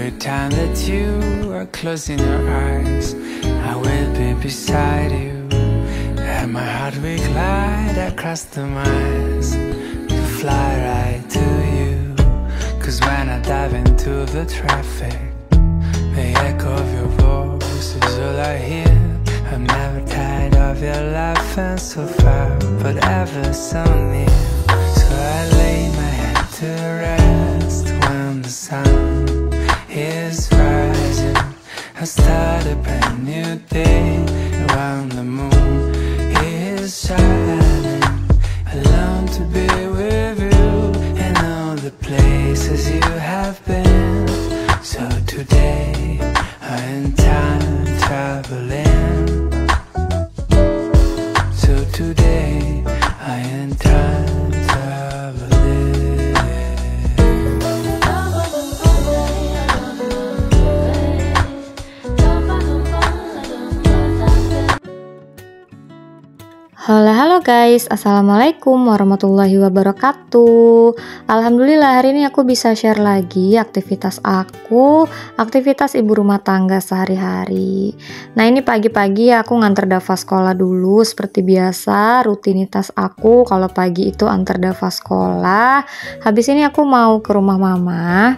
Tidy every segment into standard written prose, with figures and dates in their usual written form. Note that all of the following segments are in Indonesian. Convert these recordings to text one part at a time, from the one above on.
Every time that you are closing your eyes, I will be beside you, and my heart will glide across the miles to fly right to you. Cause when I dive into the traffic, the echo of your voice is all I hear. I'm never tired of your laughing so far, but ever so near. So I lay my head to rest when the sun is rising. I start a brand new day around the moon is shining. I long to be with you in all the places you have been. So today I'm time traveling. So today I am time traveling. Halo guys, assalamualaikum warahmatullahi wabarakatuh. Alhamdulillah hari ini aku bisa share lagi aktivitas ibu rumah tangga sehari-hari. Nah ini pagi-pagi aku nganter Dava sekolah dulu. Seperti biasa rutinitas aku kalau pagi itu antar Dava sekolah. Habis ini aku mau ke rumah mama.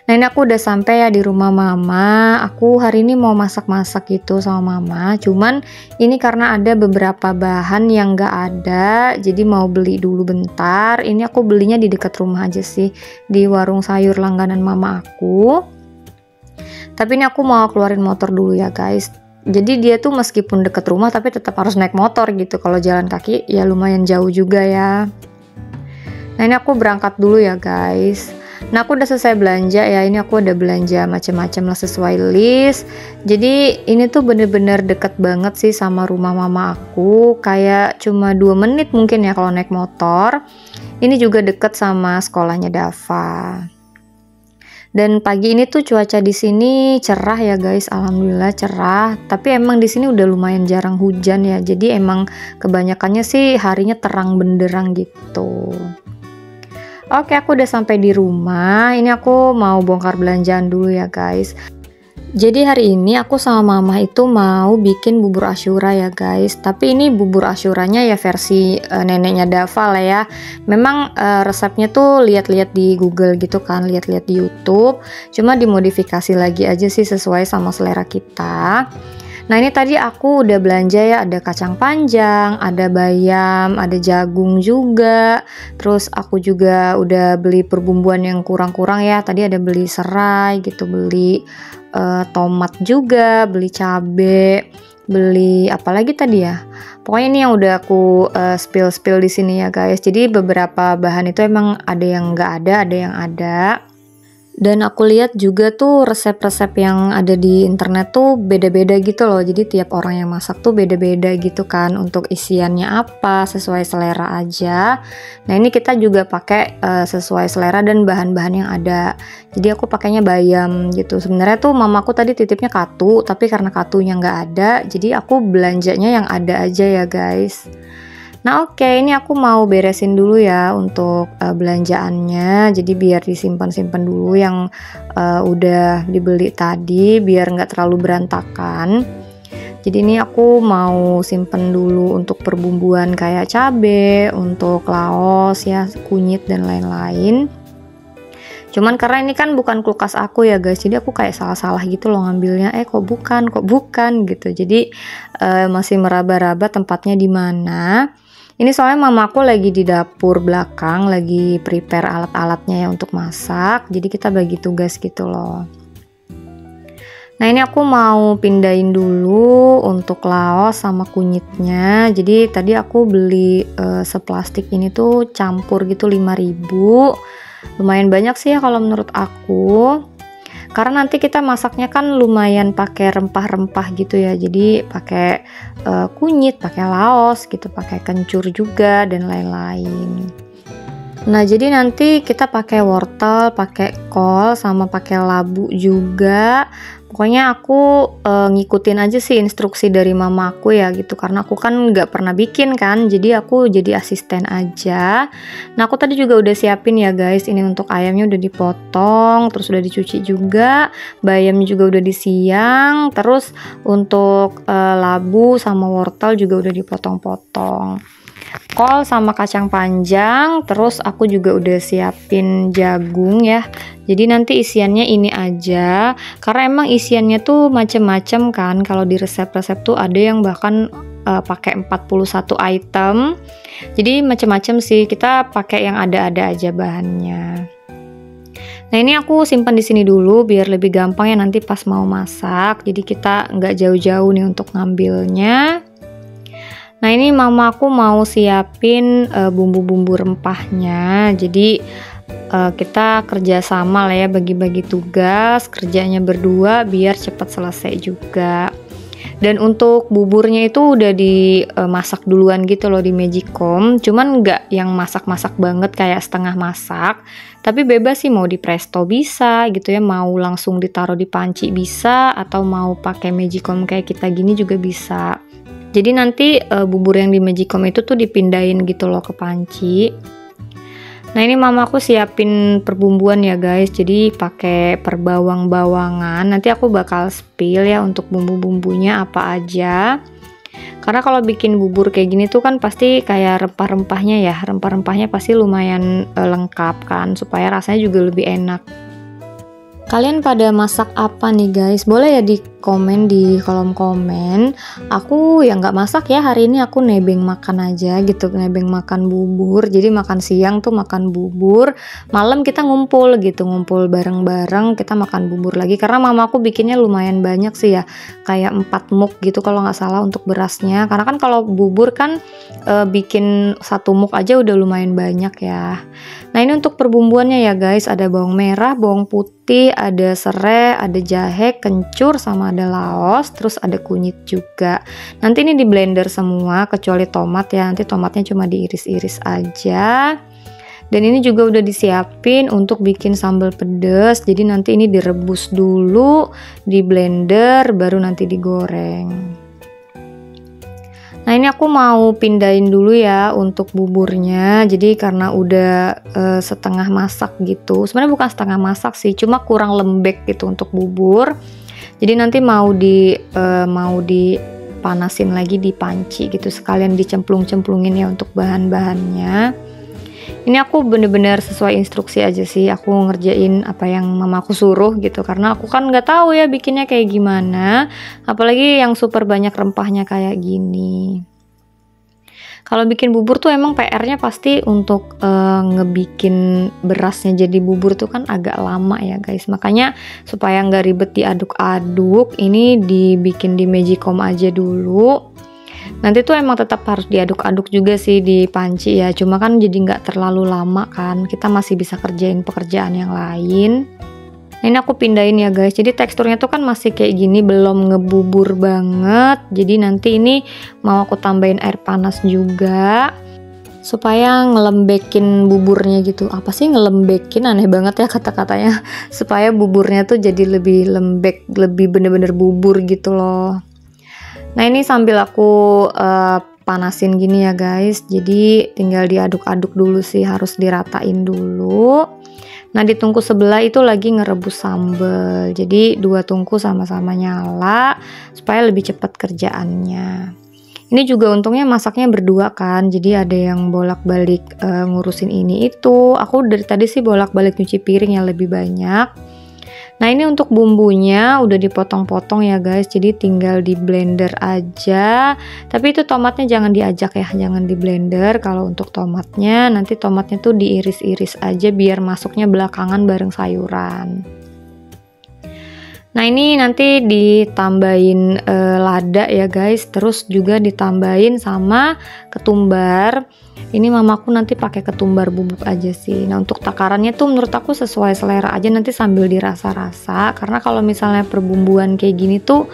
Nah ini aku udah sampai ya di rumah mama. Aku hari ini mau masak-masak gitu sama mama. Cuman ini karena ada beberapa bahan yang gak ada, jadi mau beli dulu bentar. Ini aku belinya di dekat rumah aja sih, di warung sayur langganan mama aku. Tapi ini aku mau keluarin motor dulu ya guys. Jadi dia tuh meskipun deket rumah tapi tetap harus naik motor gitu. Kalau jalan kaki ya lumayan jauh juga ya. Nah ini aku berangkat dulu ya guys. Nah aku udah selesai belanja ya, ini aku udah belanja macam-macam lah sesuai list. Jadi ini tuh bener-bener deket banget sih sama rumah mama aku, kayak cuma 2 menit mungkin ya kalau naik motor. Ini juga deket sama sekolahnya Dava. Dan pagi ini tuh cuaca di sini cerah ya guys, alhamdulillah cerah. Tapi emang di sini udah lumayan jarang hujan ya, jadi emang kebanyakannya sih harinya terang benderang gitu. Oke, aku udah sampai di rumah. Ini aku mau bongkar belanjaan dulu ya guys. Jadi hari ini aku sama mama itu mau bikin bubur asyura ya guys. Tapi ini bubur asyuranya ya versi neneknya Dava lah ya. Memang resepnya tuh lihat-lihat di Google gitu kan, lihat-lihat di YouTube. Cuma dimodifikasi lagi aja sih sesuai sama selera kita. Nah ini tadi aku udah belanja ya, ada kacang panjang, ada bayam, ada jagung juga. Terus aku juga udah beli perbumbuan yang kurang-kurang ya. Tadi ada beli serai gitu, beli tomat juga, beli cabe, beli apa lagi tadi ya. Pokoknya ini yang udah aku spill di sini ya guys. Jadi beberapa bahan itu emang ada yang nggak ada yang ada. Dan aku lihat juga tuh resep-resep yang ada di internet tuh beda-beda gitu loh. Jadi tiap orang yang masak tuh beda-beda gitu kan, untuk isiannya apa, sesuai selera aja. Nah ini kita juga pakai sesuai selera dan bahan-bahan yang ada. Jadi aku pakainya bayam gitu. Sebenarnya tuh mamaku tadi titipnya katu, tapi karena katunya nggak ada, jadi aku belanjanya yang ada aja ya guys. Nah oke, ini aku mau beresin dulu ya untuk belanjaannya. Jadi biar disimpan-simpan dulu yang udah dibeli tadi, biar nggak terlalu berantakan. Jadi ini aku mau simpen dulu untuk perbumbuan kayak cabe, untuk laos ya, kunyit dan lain-lain. Cuman karena ini kan bukan kulkas aku ya guys, jadi aku kayak salah-salah gitu loh ngambilnya. Kok bukan gitu. Jadi masih meraba-raba tempatnya di mana. Ini soalnya mamaku lagi di dapur belakang, lagi prepare alat-alatnya ya untuk masak. Jadi kita bagi tugas gitu loh. Nah ini aku mau pindahin dulu untuk laos sama kunyitnya. Jadi tadi aku beli seplastik ini tuh campur gitu 5.000. Lumayan banyak sih ya kalau menurut aku. Karena nanti kita masaknya kan lumayan pakai rempah-rempah gitu ya. Jadi pakai kunyit, pakai laos gitu, pakai kencur juga dan lain-lain. Nah, jadi nanti kita pakai wortel, pakai kol, sama pakai labu juga. Pokoknya aku ngikutin aja sih instruksi dari mama aku ya gitu, karena aku kan nggak pernah bikin kan, jadi aku jadi asisten aja. Nah, aku tadi juga udah siapin ya guys, ini untuk ayamnya udah dipotong, terus udah dicuci juga, bayamnya juga udah disiang, terus untuk labu sama wortel juga udah dipotong-potong. Kol sama kacang panjang, terus aku juga udah siapin jagung ya. Jadi nanti isiannya ini aja, karena emang isiannya tuh macem-macem kan. Kalau di resep-resep tuh ada yang bahkan pakai 41 item. Jadi macem-macem sih, kita pakai yang ada-ada aja bahannya. Nah, ini aku simpan di sini dulu biar lebih gampang ya nanti pas mau masak. Jadi kita nggak jauh-jauh nih untuk ngambilnya. Nah, ini mama aku mau siapin bumbu-bumbu rempahnya. Jadi kita kerjasama lah ya, bagi-bagi tugas, kerjanya berdua biar cepat selesai juga. Dan untuk buburnya itu udah dimasak duluan gitu loh di Magicom. Cuman nggak yang masak-masak banget kayak setengah masak. Tapi bebas sih, mau di presto bisa gitu ya, mau langsung ditaruh di panci bisa, atau mau pakai Magicom kayak kita gini juga bisa. Jadi nanti bubur yang di Magicom itu tuh dipindahin gitu loh ke panci. Nah, ini mama aku siapin perbumbuan ya guys. Jadi pakai perbawang-bawangan. Nanti aku bakal spill ya untuk bumbu-bumbunya apa aja. Karena kalau bikin bubur kayak gini tuh kan pasti kayak rempah-rempahnya ya. Rempah-rempahnya pasti lumayan lengkap kan, supaya rasanya juga lebih enak. Kalian pada masak apa nih guys? Boleh ya di komen di kolom komen. Aku yang nggak masak ya, hari ini aku nebeng makan aja gitu, nebeng makan bubur. Jadi makan siang tuh makan bubur, malam kita ngumpul gitu, ngumpul bareng-bareng kita makan bubur lagi. Karena mama aku bikinnya lumayan banyak sih ya, kayak 4 muk gitu kalau nggak salah untuk berasnya. Karena kan kalau bubur kan bikin 1 muk aja udah lumayan banyak ya. Nah, ini untuk perbumbuannya ya guys, ada bawang merah, bawang putih, ada serai, ada jahe, kencur, sama ada laos, terus ada kunyit juga. Nanti ini di blender semua kecuali tomat ya, nanti tomatnya cuma diiris-iris aja. Dan ini juga udah disiapin untuk bikin sambal pedas, jadi nanti ini direbus dulu di blender baru nanti digoreng. Nah, ini aku mau pindahin dulu ya untuk buburnya. Jadi karena udah setengah masak gitu. Sebenarnya bukan setengah masak sih, cuma kurang lembek gitu untuk bubur. Jadi nanti mau dipanasin lagi di panci gitu, sekalian dicemplung-cemplungin ya untuk bahan-bahannya. Ini aku bener-bener sesuai instruksi aja sih, aku ngerjain apa yang mama aku suruh gitu, karena aku kan nggak tahu ya bikinnya kayak gimana, apalagi yang super banyak rempahnya kayak gini. Kalau bikin bubur tuh emang PR-nya pasti untuk ngebikin berasnya jadi bubur tuh kan agak lama ya guys, makanya supaya nggak ribet diaduk-aduk, ini dibikin di Magicom aja dulu. Nanti tuh emang tetap harus diaduk-aduk juga sih di panci ya, cuma kan jadi nggak terlalu lama kan, kita masih bisa kerjain pekerjaan yang lain. Nah, ini aku pindahin ya guys, jadi teksturnya tuh kan masih kayak gini, belum ngebubur banget. Jadi nanti ini mau aku tambahin air panas juga supaya ngelembekin buburnya gitu. Apa sih ngelembekin, aneh banget ya kata-katanya. Supaya buburnya tuh jadi lebih lembek, lebih bener-bener bubur gitu loh. Nah, ini sambil aku panasin gini ya guys, jadi tinggal diaduk-aduk dulu sih, harus diratain dulu. Nah, di tungku sebelah itu lagi ngerebus sambal, jadi 2 tungku sama-sama nyala supaya lebih cepat kerjaannya. Ini juga untungnya masaknya berdua kan, jadi ada yang bolak-balik ngurusin ini itu. Aku dari tadi sih bolak-balik nyuci piring yang lebih banyak. Nah, ini untuk bumbunya udah dipotong-potong ya guys, jadi tinggal di blender aja. Tapi itu tomatnya jangan diajak ya, jangan di blender. Kalau untuk tomatnya, nanti tomatnya tuh diiris-iris aja biar masuknya belakangan bareng sayuran. Nah, ini nanti ditambahin lada ya guys, terus juga ditambahin sama ketumbar. Ini mamaku nanti pakai ketumbar bubuk aja sih. Nah, untuk takarannya tuh menurut aku sesuai selera aja, nanti sambil dirasa-rasa. Karena kalau misalnya perbumbuan kayak gini tuh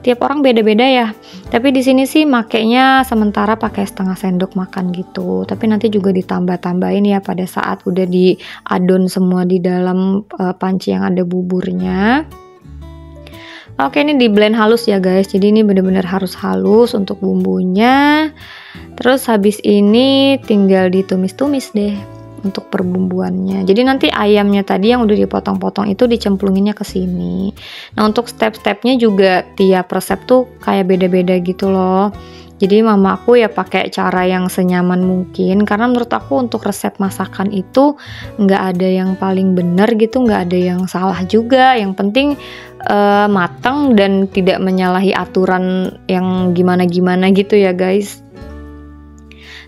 tiap orang beda-beda ya. Tapi di sini sih makainya sementara pakai setengah sendok makan gitu. Tapi nanti juga ditambah-tambahin ya pada saat udah diadon semua di dalam panci yang ada buburnya. Oke, ini di blend halus ya guys. Jadi ini bener-bener harus halus untuk bumbunya. Terus habis ini tinggal ditumis-tumis deh untuk perbumbuannya. Jadi nanti ayamnya tadi yang udah dipotong-potong itu dicemplunginnya ke sini. Nah, untuk step-stepnya juga tiap resep tuh kayak beda-beda gitu loh. Jadi mamaku ya pakai cara yang senyaman mungkin, karena menurut aku untuk resep masakan itu nggak ada yang paling benar gitu, nggak ada yang salah juga. Yang penting matang dan tidak menyalahi aturan yang gimana-gimana gitu ya guys.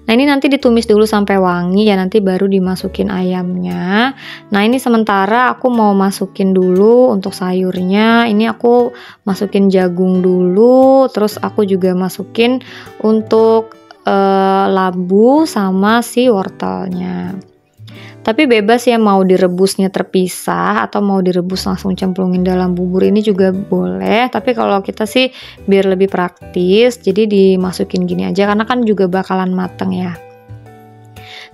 Nah, ini nanti ditumis dulu sampai wangi ya, nanti baru dimasukin ayamnya. Nah, ini sementara aku mau masukin dulu untuk sayurnya. Ini aku masukin jagung dulu, terus aku juga masukin untuk labu sama si wortelnya. Tapi bebas ya, mau direbusnya terpisah atau mau direbus langsung cemplungin dalam bubur ini juga boleh. Tapi kalau kita sih biar lebih praktis, jadi dimasukin gini aja karena kan juga bakalan mateng ya.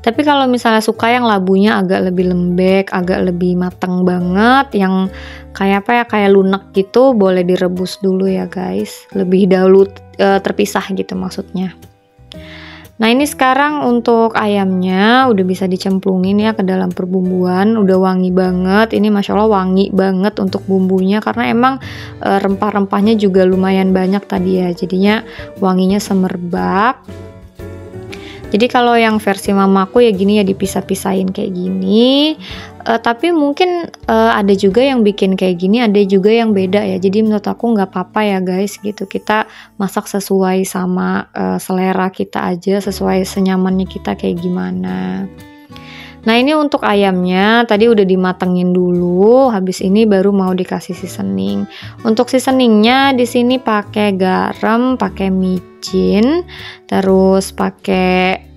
Tapi kalau misalnya suka yang labunya agak lebih lembek, agak lebih mateng banget, yang kayak apa ya, kayak lunak gitu, boleh direbus dulu ya guys. Lebih dahulu terpisah gitu maksudnya. Nah, ini sekarang untuk ayamnya udah bisa dicemplungin ya ke dalam perbumbuan, udah wangi banget. Ini Masya Allah wangi banget untuk bumbunya karena emang rempah-rempahnya juga lumayan banyak tadi ya, jadinya wanginya semerbak. Jadi kalau yang versi mamaku ya gini ya, dipisah-pisahin kayak gini. Tapi mungkin ada juga yang bikin kayak gini, ada juga yang beda ya. Jadi menurut aku nggak apa-apa ya guys gitu. Kita masak sesuai sama selera kita aja, sesuai senyamannya kita kayak gimana. Nah, ini untuk ayamnya tadi udah dimatengin dulu, habis ini baru mau dikasih seasoning. Untuk seasoningnya di sini pakai garam, pakai micin, terus pakai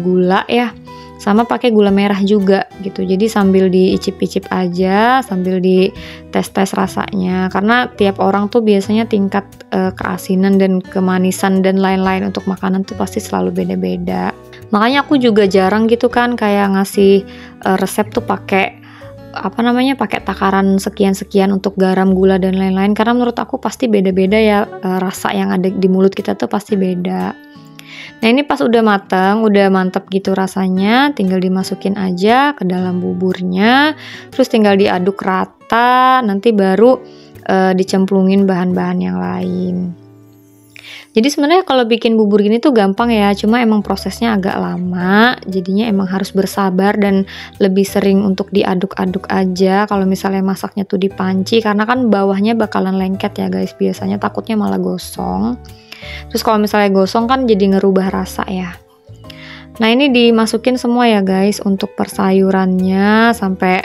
gula ya, sama pakai gula merah juga gitu. Jadi sambil diicip-icip aja, sambil dites-tes rasanya. Karena tiap orang tuh biasanya tingkat keasinan dan kemanisan dan lain-lain untuk makanan tuh pasti selalu beda-beda. Makanya aku juga jarang gitu kan kayak ngasih resep tuh pakai pakai takaran sekian-sekian untuk garam, gula dan lain-lain, karena menurut aku pasti beda-beda ya, rasa yang ada di mulut kita tuh pasti beda. Nah, ini pas udah matang, udah mantep gitu rasanya, tinggal dimasukin aja ke dalam buburnya, terus tinggal diaduk rata, nanti baru dicemplungin bahan-bahan yang lain. Jadi sebenarnya kalau bikin bubur gini tuh gampang ya, cuma emang prosesnya agak lama, jadinya emang harus bersabar dan lebih sering untuk diaduk-aduk aja kalau misalnya masaknya tuh di panci, karena kan bawahnya bakalan lengket ya guys, biasanya takutnya malah gosong. Terus kalau misalnya gosong kan jadi ngerubah rasa ya. Nah, ini dimasukin semua ya guys untuk persayurannya sampai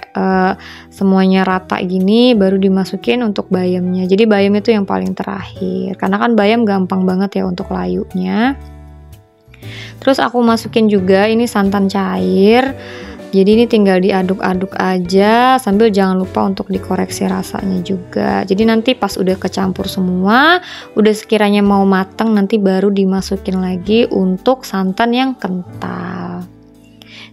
semuanya rata gini, baru dimasukin untuk bayamnya. Jadi bayam itu yang paling terakhir karena kan bayam gampang banget ya untuk layunya. Terus aku masukin juga ini santan cair. Jadi ini tinggal diaduk-aduk aja sambil jangan lupa untuk dikoreksi rasanya juga. Jadi nanti pas udah kecampur semua, udah sekiranya mau matang, nanti baru dimasukin lagi untuk santan yang kental.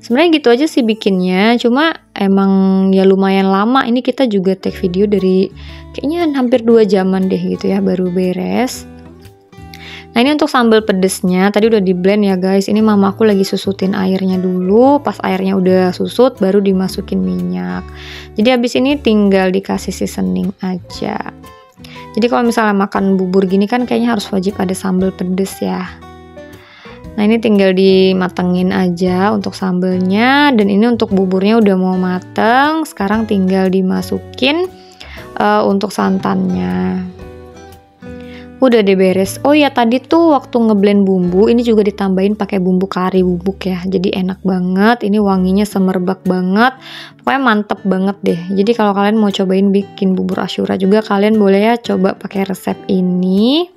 Sebenarnya gitu aja sih bikinnya, cuma emang ya lumayan lama. Ini kita juga take video dari kayaknya hampir 2 jaman deh gitu ya baru beres. Nah, ini untuk sambal pedesnya tadi udah di blend ya guys. Ini mamaku lagi susutin airnya dulu. Pas airnya udah susut baru dimasukin minyak. Jadi habis ini tinggal dikasih seasoning aja. Jadi kalau misalnya makan bubur gini kan kayaknya harus wajib ada sambal pedes ya. Nah, ini tinggal dimatengin aja untuk sambalnya. Dan ini untuk buburnya udah mau mateng. Sekarang tinggal dimasukin untuk santannya. Udah deh beres. Oh ya, tadi tuh waktu ngeblend bumbu ini juga ditambahin pakai bumbu kari bubuk ya. Jadi enak banget. Ini wanginya semerbak banget. Pokoknya mantep banget deh. Jadi kalau kalian mau cobain bikin bubur Ashura juga, kalian boleh ya coba pakai resep ini.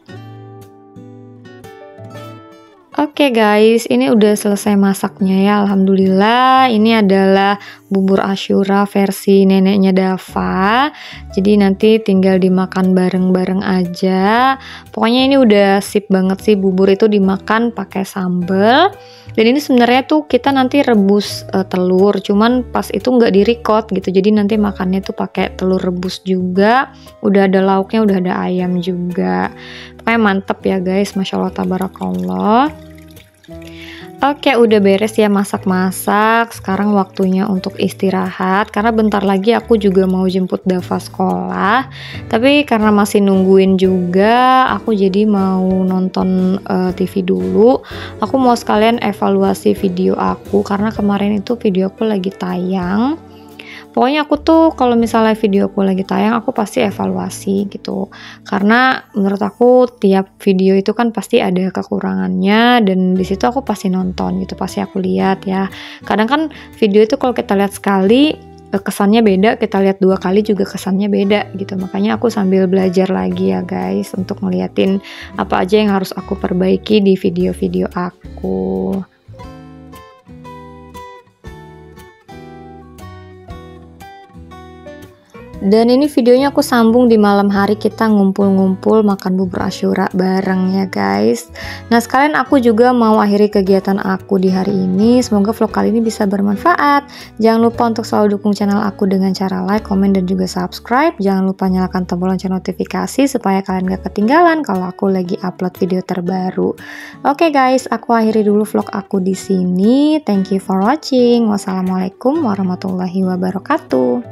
Oke guys, ini udah selesai masaknya ya, alhamdulillah. Ini adalah bubur Asyura versi neneknya Dava. Jadi nanti tinggal dimakan bareng-bareng aja. Pokoknya ini udah sip banget sih, bubur itu dimakan pakai sambal. Dan ini sebenarnya tuh kita nanti rebus telur, cuman pas itu nggak di-record gitu. Jadi nanti makannya tuh pakai telur rebus juga. Udah ada lauknya, udah ada ayam juga. Pokoknya mantep ya guys, Masya Allah tabarakallah. Oke, udah beres ya masak-masak. Sekarang waktunya untuk istirahat karena bentar lagi aku juga mau jemput Dava sekolah. Tapi karena masih nungguin juga, aku jadi mau nonton TV dulu. Aku mau sekalian evaluasi video aku karena kemarin itu video aku lagi tayang. Pokoknya aku tuh kalau misalnya videoku lagi tayang, aku pasti evaluasi gitu. Karena menurut aku tiap video itu kan pasti ada kekurangannya, dan di situ aku pasti nonton gitu, pasti aku lihat ya. Kadang kan video itu kalau kita lihat sekali kesannya beda, kita lihat 2 kali juga kesannya beda gitu. Makanya aku sambil belajar lagi ya guys untuk ngeliatin apa aja yang harus aku perbaiki di video-video aku. Dan ini videonya aku sambung di malam hari, kita ngumpul-ngumpul makan bubur Asyura bareng ya guys. Nah sekalian aku juga mau akhiri kegiatan aku di hari ini. Semoga vlog kali ini bisa bermanfaat. Jangan lupa untuk selalu dukung channel aku dengan cara like, komen, dan juga subscribe. Jangan lupa nyalakan tombol lonceng notifikasi supaya kalian gak ketinggalan kalau aku lagi upload video terbaru. Oke guys, aku akhiri dulu vlog aku di sini. Thank you for watching. Wassalamualaikum warahmatullahi wabarakatuh.